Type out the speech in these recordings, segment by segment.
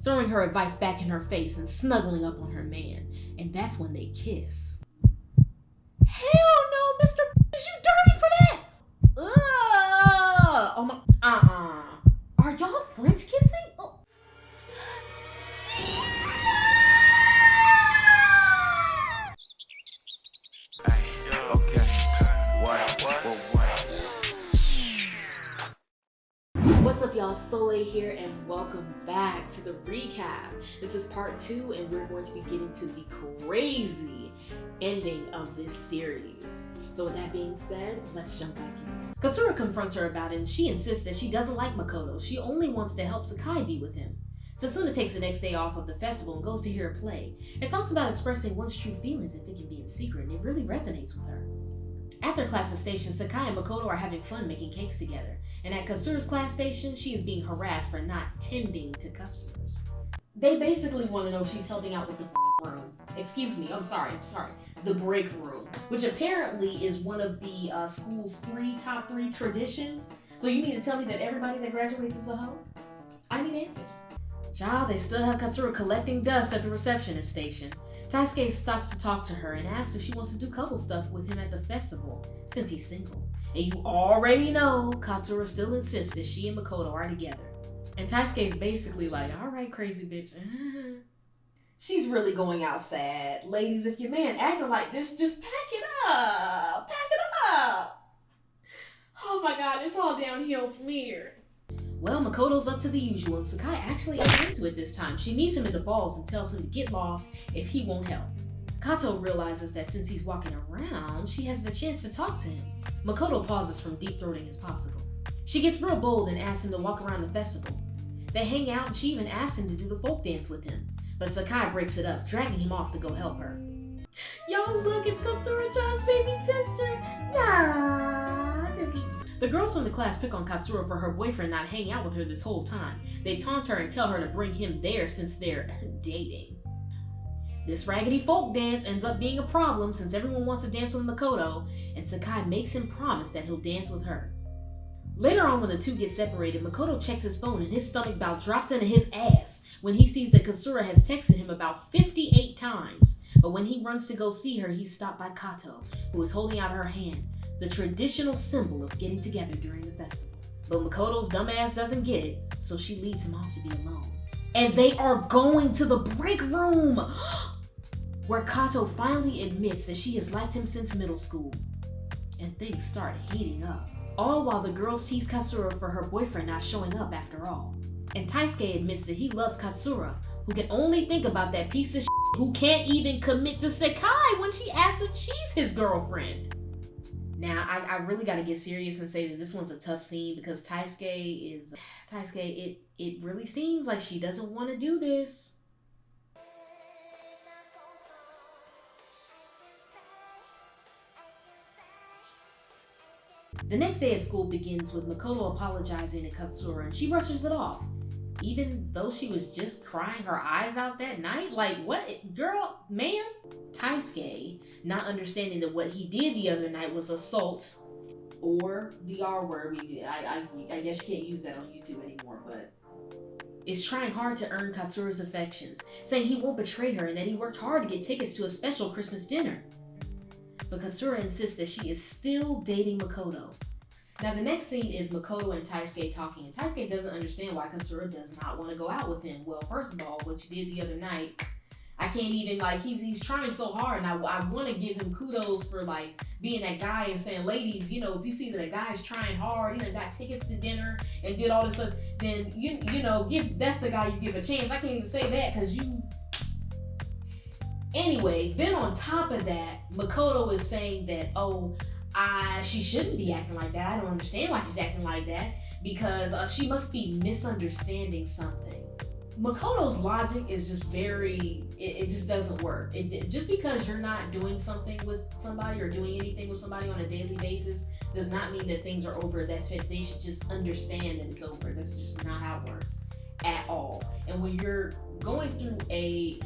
throwing her advice back in her face and snuggling up on her man. And that's when they kiss. Hell no, Mr. You dirty for that! Ugh! Oh my, Are y'all French kissing? Oh. What's up, y'all? SOLEIL here, and welcome back to the recap. This is part 2, and we're going to be getting to the crazy ending of this series. So with that being said, let's jump back in. Katsura confronts her about it, and she insists that she doesn't like Makoto. She only wants to help Sakai be with him. Sasuna takes the next day off of the festival and goes to hear her play. It talks about expressing one's true feelings if it can be in secret, and it really resonates with her. After class at station, Sakai and Makoto are having fun making cakes together, and at Katsura's class station, she is being harassed for not tending to customers. They basically want to know if she's helping out with the room. Excuse me, I'm sorry. The break room, which apparently is one of the school's top three traditions. So you mean to tell me that everybody that graduates is a hoe? I need answers. Child, they still have Katsura collecting dust at the receptionist station. Taisuke stops to talk to her and asks if she wants to do couple stuff with him at the festival, since he's single. And you already know Katsura still insists that she and Makoto are together. And Taisuke's basically like, alright, crazy bitch. She's really going out sad. Ladies, if your man acting like this, just pack it up. Pack it up. Oh my god, it's all downhill from here. Well, Makoto's up to the usual, and Sakai actually ain't into it this time. She needs him in the balls and tells him to get lost if he won't help. Kato realizes that since he's walking around, she has the chance to talk to him. Makoto pauses from deep-throating his popsicle. She gets real bold and asks him to walk around the festival. They hang out, and she even asks him to do the folk dance with him. But Sakai breaks it up, dragging him off to go help her. Yo, look, it's Katsura-chan's baby sister! The girls from the class pick on Katsura for her boyfriend not hanging out with her this whole time. They taunt her and tell her to bring him there since they're dating. This raggedy folk dance ends up being a problem since everyone wants to dance with Makoto, and Sakai makes him promise that he'll dance with her. Later on, when the two get separated, Makoto checks his phone and his stomach about drops into his ass when he sees that Katsura has texted him about 58 times. But when he runs to go see her, he's stopped by Kato, who is holding out her hand, the traditional symbol of getting together during the festival. But Makoto's dumbass doesn't get it, so she leads him off to be alone. And they are going to the break room, where Kato finally admits that she has liked him since middle school. And things start heating up. All while the girls tease Katsura for her boyfriend not showing up after all. And Taisuke admits that he loves Katsura, who can only think about that piece of shit who can't even commit to Sakai when she asks if she's his girlfriend. Now, I really gotta get serious and say that this one's a tough scene because Taisuke, it really seems like she doesn't want to do this. The next day at school begins with Makoto apologizing to Katsura, and she brushes it off. Even though she was just crying her eyes out that night? Like, what? Girl, man? Taisuke, not understanding that what he did the other night was assault, or the R word. I guess you can't use that on YouTube anymore, but is trying hard to earn Katsura's affections, saying he won't betray her and that he worked hard to get tickets to a special Christmas dinner. But Katsura insists that she is still dating Makoto. Now the next scene is Makoto and Taisuke talking, and Taisuke doesn't understand why Katsura does not want to go out with him. Well, first of all, what you did the other night, I can't even, like, he's trying so hard, and I want to give him kudos for, like, being that guy and saying, ladies, you know, if you see that a guy's trying hard, he got tickets to dinner and did all this stuff, then, you know, that's the guy you give a chance. I can't even say that because you... Anyway, then on top of that, Makoto is saying that, she shouldn't be acting like that. I don't understand why she's acting like that because she must be misunderstanding something. Makoto's logic is just it just doesn't work. Just because you're not doing something with somebody or doing anything with somebody on a daily basis does not mean that things are over. That's it. They should just understand that it's over. That's just not how it works at all. And when you're going through a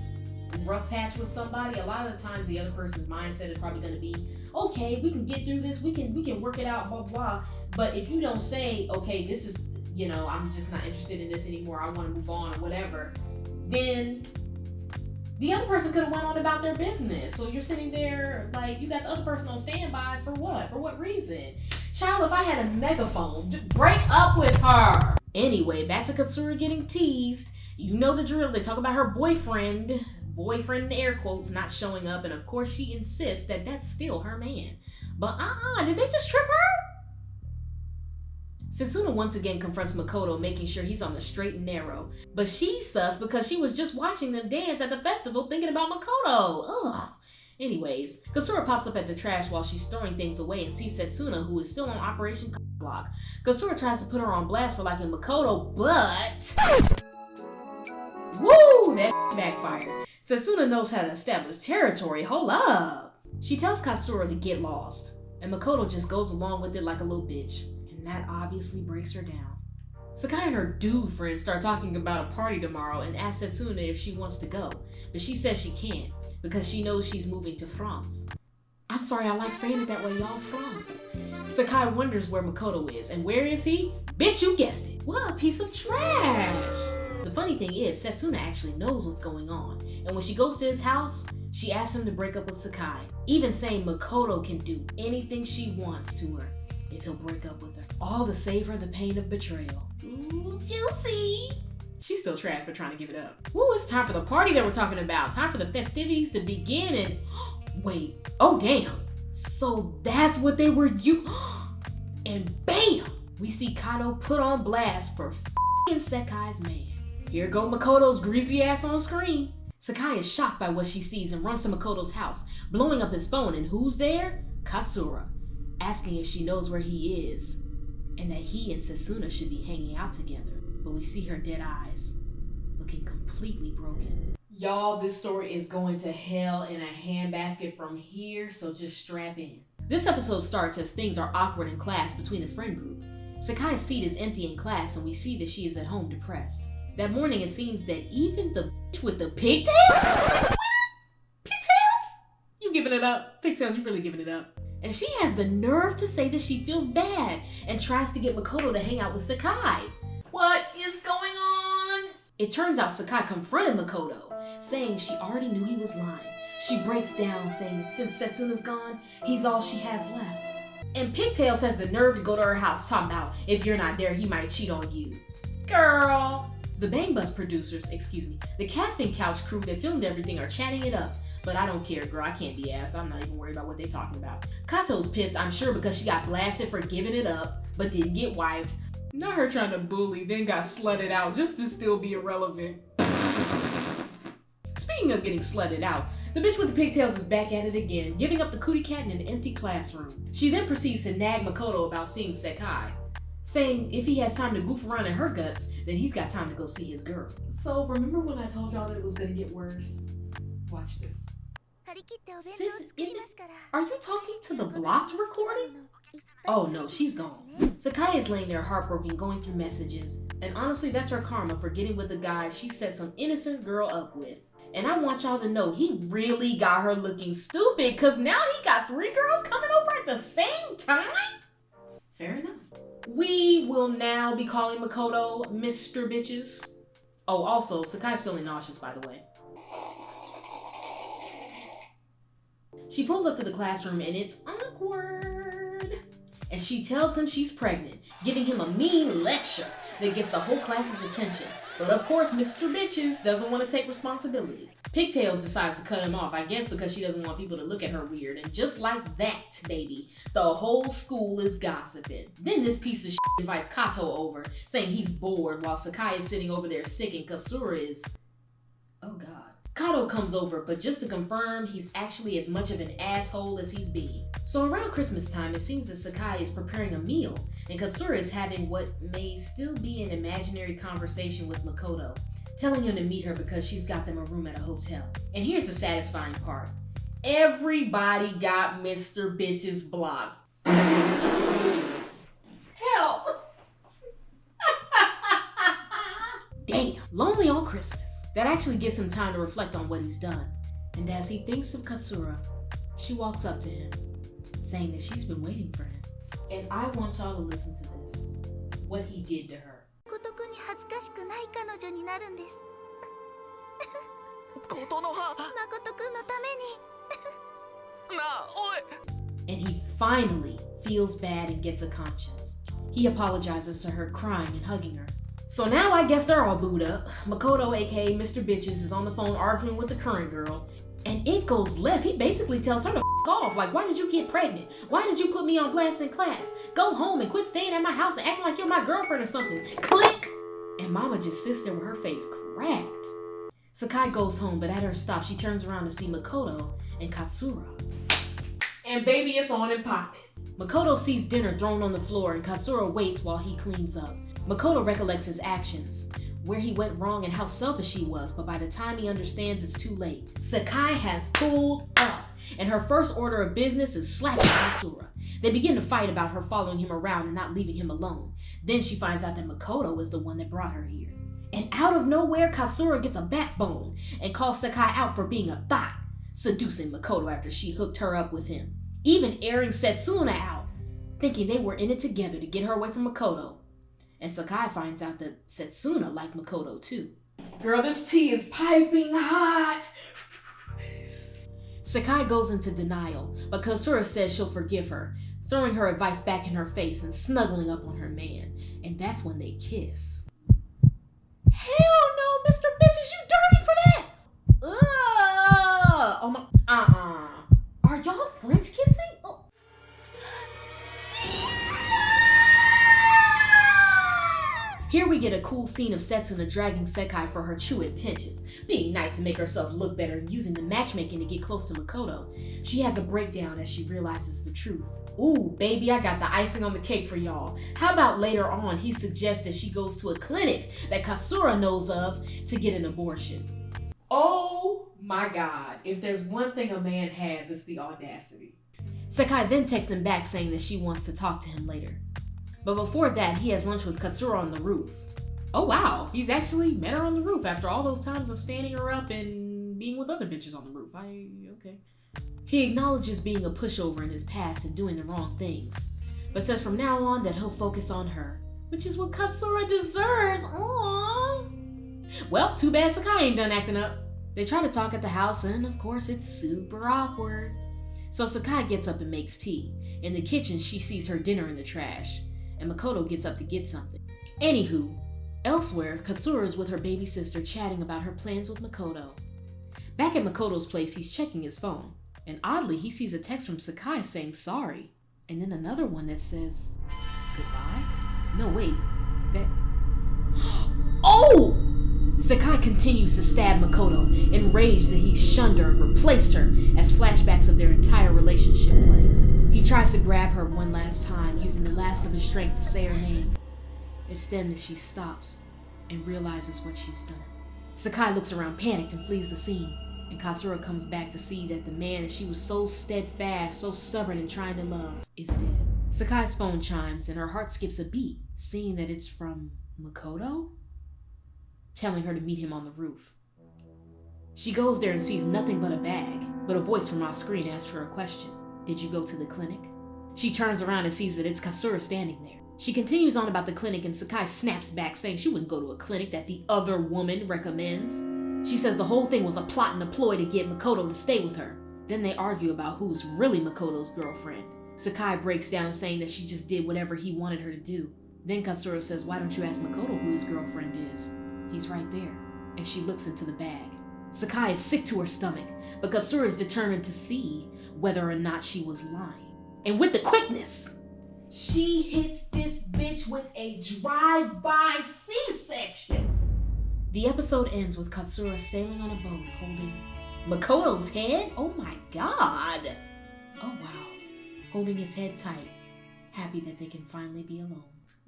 rough patch with somebody, a lot of the times the other person's mindset is probably going to be, okay, we can get through this, we can work it out, blah blah. But if you don't say, okay, this is, I'm just not interested in this anymore, I want to move on or whatever, then the other person could have went on about their business. So you're sitting there like you got the other person on standby for what? For what reason? Child, if I had a megaphone, just break up with her. Anyway, back to Katsura getting teased. You know the drill. They talk about her boyfriend in air quotes, not showing up. And of course she insists that that's still her man. But did they just trip her? Setsuna once again confronts Makoto, making sure he's on the straight and narrow. But she's sus because she was just watching them dance at the festival thinking about Makoto. Ugh. Anyways, Katsura pops up at the trash while she's throwing things away and sees Setsuna, who is still on Operation Block. Katsura tries to put her on blast for liking Makoto, but... Woo! That backfired. Setsuna knows how to establish territory. Hold up! She tells Katsura to get lost, and Makoto just goes along with it like a little bitch. And that obviously breaks her down. Sakai and her dude friends start talking about a party tomorrow and ask Setsuna if she wants to go, but she says she can't because she knows she's moving to France. I'm sorry, I like saying it that way, y'all, France. Sakai wonders where Makoto is, and where is he? Bitch, you guessed it. What a piece of trash. The funny thing is, Setsuna actually knows what's going on, and when she goes to his house, she asks him to break up with Sakai, even saying Makoto can do anything she wants to her if he'll break up with her. All to save her the pain of betrayal. Ooh, juicy! She's still trash for trying to give it up. Ooh, it's time for the party that we're talking about. Time for the festivities to begin and... Wait, oh damn. So that's what they were and bam! We see Kato put on blast for f***ing Sekai's man. Here go Makoto's greasy ass on screen. Sakai is shocked by what she sees and runs to Makoto's house, blowing up his phone, and who's there? Katsura, asking if she knows where he is, and that he and Setsuna should be hanging out together. But we see her dead eyes, looking completely broken. Y'all, this story is going to hell in a handbasket from here, so just strap in. This episode starts as things are awkward in class between the friend group. Sakai's seat is empty in class, and we see that she is at home depressed. That morning, it seems that even the bitch with the pigtails is like, pigtails? You giving it up. Pigtails, you really giving it up. And she has the nerve to say that she feels bad and tries to get Makoto to hang out with Sakai. What is going on? It turns out Sakai confronted Makoto, saying she already knew he was lying. She breaks down, saying that since Setsuna's gone, he's all she has left. And Pigtails has the nerve to go to her house talking about if you're not there, he might cheat on you. Girl. The Bang Bus producers, the casting couch crew that filmed everything are chatting it up. But I don't care, girl, I can't be asked. I'm not even worried about what they're talking about. Kato's pissed, I'm sure, because she got blasted for giving it up, but didn't get wiped. Not her trying to bully, then got slutted out just to still be irrelevant. Speaking of getting slutted out, the bitch with the pigtails is back at it again, giving up the cootie cat in an empty classroom. She then proceeds to nag Makoto about seeing Sakai, saying if he has time to goof around in her guts, then he's got time to go see his girl. So remember when I told y'all that it was gonna get worse? Watch this. Sis, are you talking to the blocked recording? Oh no, she's gone. Sakai is laying there heartbroken, going through messages. And honestly, that's her karma for getting with the guy she set some innocent girl up with. And I want y'all to know he really got her looking stupid, cause now he got 3 girls coming over at the same time? Fair enough. We will now be calling Makoto Mr. Bitches. Oh, also, Sakai's feeling nauseous, by the way. She pulls up to the classroom and it's awkward. And she tells him she's pregnant, giving him a mean lecture that gets the whole class's attention. But of course, Mr. Bitches doesn't want to take responsibility. Pigtails decides to cut him off, I guess because she doesn't want people to look at her weird. And just like that, baby, the whole school is gossiping. Then this piece of shit invites Kato over, saying he's bored while Sakai is sitting over there sick and Katsura is... Oh god. Kato comes over, but just to confirm, he's actually as much of an asshole as he's being. So around Christmas time, it seems that Sakai is preparing a meal, and Katsura is having what may still be an imaginary conversation with Makoto, telling him to meet her because she's got them a room at a hotel. And here's the satisfying part. Everybody got Mr. Bitches blocked. Help! Damn, lonely on Christmas. That actually gives him time to reflect on what he's done. And as he thinks of Katsura, she walks up to him, saying that she's been waiting for him. And I want y'all to listen to this. What he did to her. And he finally feels bad and gets a conscience. He apologizes to her, crying and hugging her. So now I guess they're all booed up. Makoto, aka Mr. Bitches, is on the phone arguing with the current girl. And it goes left. He basically tells her to f off. Like, why did you get pregnant? Why did you put me on blast in class? Go home and quit staying at my house and acting like you're my girlfriend or something. Click! And Mama just sits there with her face cracked. Sakai goes home, but at her stop, she turns around to see Makoto and Katsura. And baby, it's on and popping. Makoto sees dinner thrown on the floor and Katsura waits while he cleans up. Makoto recollects his actions, where he went wrong and how selfish he was, but by the time he understands, it's too late. Sakai has pulled up, and her first order of business is slapping Katsura. They begin to fight about her following him around and not leaving him alone. Then she finds out that Makoto is the one that brought her here. And out of nowhere, Katsura gets a backbone and calls Sakai out for being a thought, seducing Makoto after she hooked her up with him. Even airing Setsuna out, thinking they were in it together to get her away from Makoto. And Sakai finds out that Setsuna liked Makoto too. Girl, this tea is piping hot. Sakai goes into denial, but Katsura says she'll forgive her, throwing her advice back in her face and snuggling up on her man. And that's when they kiss. Hell no, Mr. Bitches, you dirty for that! Ugh! Oh my, Are y'all French kissing? Oh. Here we get a cool scene of Setsuna dragging Sakai for her true intentions, being nice to make herself look better and using the matchmaking to get close to Makoto. She has a breakdown as she realizes the truth. Ooh, baby, I got the icing on the cake for y'all. How about later on he suggests that she goes to a clinic that Katsura knows of to get an abortion. Oh my God, if there's one thing a man has, it's the audacity. Sakai then texts him back saying that she wants to talk to him later. But before that, he has lunch with Katsura on the roof. Oh wow, he's actually met her on the roof after all those times of standing her up and being with other bitches on the roof. Okay. He acknowledges being a pushover in his past and doing the wrong things, but says from now on that he'll focus on her, which is what Katsura deserves. Aww. Well, too bad Sakai ain't done acting up. They try to talk at the house and of course it's super awkward. So Sakai gets up and makes tea. In the kitchen, she sees her dinner in the trash, and Makoto gets up to get something. Anywho, elsewhere, Katsura is with her baby sister chatting about her plans with Makoto. Back at Makoto's place, he's checking his phone, and oddly, he sees a text from Sakai saying sorry, and then another one that says, goodbye? No, wait, that... Oh! Sakai continues to stab Makoto, enraged that he shunned her and replaced her as flashbacks of their entire relationship play. He tries to grab her one last time, using the last of his strength to say her name. It's then that she stops and realizes what she's done. Sakai looks around panicked and flees the scene, and Katsura comes back to see that the man that she was so steadfast, so stubborn in trying to love, is dead. Sakai's phone chimes and her heart skips a beat, seeing that it's from Makoto, telling her to meet him on the roof. She goes there and sees nothing but a bag, but a voice from off screen asks her a question. Did you go to the clinic? She turns around and sees that it's Katsura standing there. She continues on about the clinic and Sakai snaps back saying she wouldn't go to a clinic that the other woman recommends. She says the whole thing was a plot and a ploy to get Makoto to stay with her. Then they argue about who's really Makoto's girlfriend. Sakai breaks down saying that she just did whatever he wanted her to do. Then Katsura says, why don't you ask Makoto who his girlfriend is? He's right there. And she looks into the bag. Sakai is sick to her stomach, but Katsura is determined to see whether or not she was lying. And with the quickness, she hits this bitch with a drive-by C-section. The episode ends with Katsura sailing on a boat holding Makoto's head? Oh my God. Oh wow. Holding his head tight, happy that they can finally be alone.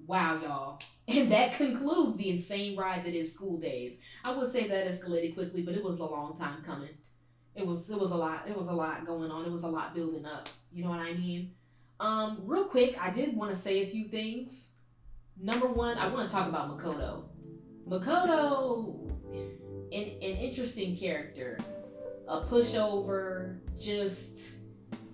Wow, y'all. And that concludes the insane ride that is School Days. I would say that escalated quickly, but it was a long time coming. It was a lot going on. It was a lot building up. You know what I mean? Real quick, I did want to say a few things. Number one, I want to talk about Makoto. Makoto, an interesting character. A pushover, just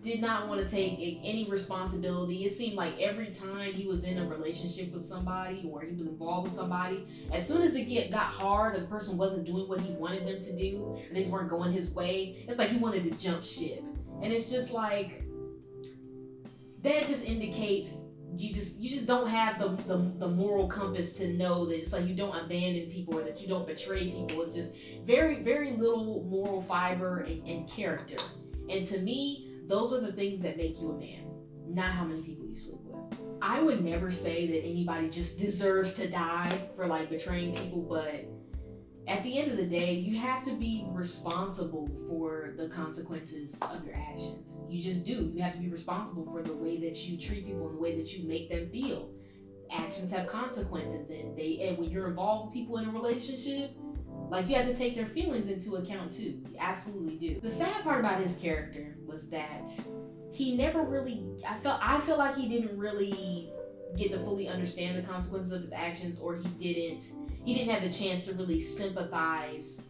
did not want to take any responsibility. It seemed like every time he was in a relationship with somebody or he was involved with somebody, as soon as it got hard, or the person wasn't doing what he wanted them to do, and things weren't going his way, it's like he wanted to jump ship. And it's just like, that just indicates you just don't have the moral compass to know that it's like you don't abandon people or that you don't betray people. It's just very, very little moral fiber and character. And to me, those are the things that make you a man, not how many people you sleep with. I would never say that anybody just deserves to die for like betraying people, but at the end of the day, you have to be responsible for the consequences of your actions. You just do. You have to be responsible for the way that you treat people and the way that you make them feel. Actions have consequences, and when you're involved with people in a relationship, like, you have to take their feelings into account too. You absolutely do. The sad part about his character was that he never really, I feel like he didn't really get to fully understand the consequences of his actions, or he didn't have the chance to really sympathize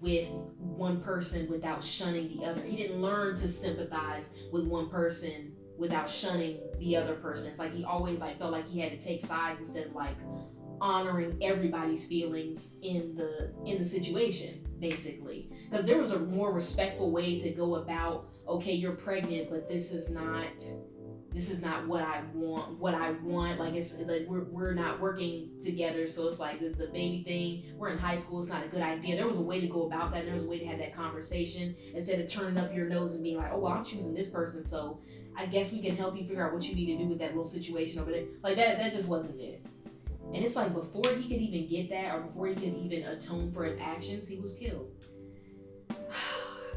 with one person without shunning the other. He didn't learn to sympathize with one person without shunning the other person. It's like he always felt like he had to take sides instead of honoring everybody's feelings in the situation, basically. Because there was a more respectful way to go about, okay, you're pregnant, but this is not what I want. Like, it's like we're not working together, so it's like the baby thing. We're in high school, it's not a good idea. There was a way to go about that. There was a way to have that conversation instead of turning up your nose and being like, oh, well, I'm choosing this person, so I guess we can help you figure out what you need to do with that little situation over there. Like, that just wasn't it. And it's like, before he could even get that, or before he could even atone for his actions, he was killed.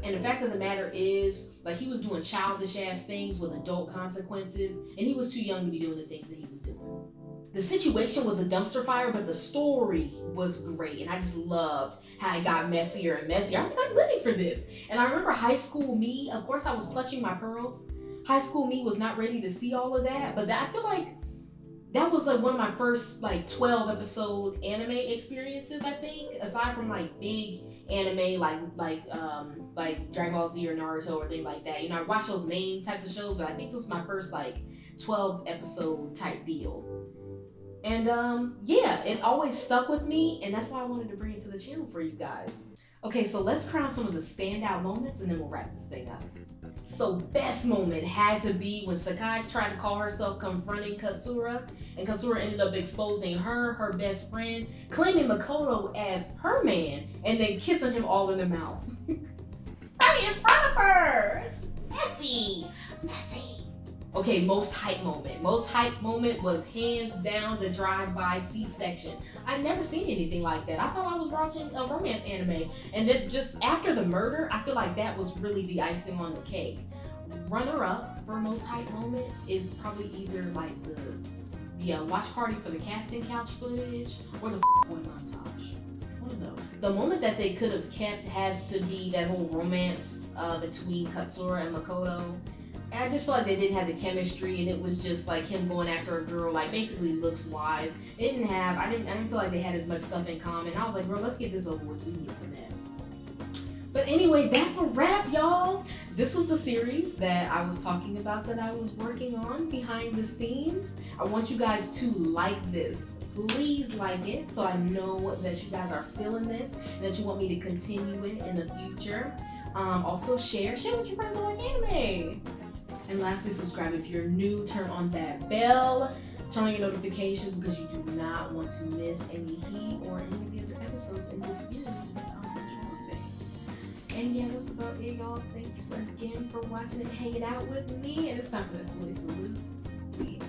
And the fact of the matter is, like, he was doing childish ass things with adult consequences, and he was too young to be doing the things that he was doing. The situation was a dumpster fire, but the story was great, and I just loved how it got messier and messier. I was like, I'm living for this. And I remember high school me, of course I was clutching my pearls. High school me was not ready to see all of that, but I feel like that was like one of my first 12 episode anime experiences, I think, aside from big anime like Dragon Ball Z or Naruto or things like that. You know, I watched those main types of shows, but I think this was my first 12 episode type deal. And yeah, it always stuck with me, and that's why I wanted to bring it to the channel for you guys. Okay, so let's crown some of the standout moments and then we'll wrap this thing up. So best moment had to be when Sakai tried to call herself confronting Katsura, and Katsura ended up exposing her best friend, claiming Makoto as her man, and then kissing him all in the mouth. Right in front of her! Messy! Okay, most hype moment. Most hype moment was hands down the drive-by C-section. I'd never seen anything like that. I thought I was watching a romance anime. And then just after the murder, I feel like that was really the icing on the cake. Runner-up for most hype moment is probably either the watch party for the casting couch footage or the boy montage. One of those. The moment that they could have kept has to be that whole romance between Katsura and Makoto. And I just feel like they didn't have the chemistry, and it was just like him going after a girl, basically looks wise. I didn't feel like they had as much stuff in common. I was like, girl, let's get this over with so we can get some mess. But anyway, that's a wrap, y'all. This was the series that I was talking about that I was working on behind the scenes. I want you guys to like this. Please like it so I know that you guys are feeling this and that you want me to continue it in the future. Also share with your friends who like anime. And lastly, subscribe if you're new. Turn on that bell. Turn on your notifications because you do not want to miss any heat or any of the other episodes in this series that I'm dropping. And yeah, that's about it, y'all. Thanks again for watching and hanging out with me. And it's time for that SOLEIL salute. See ya.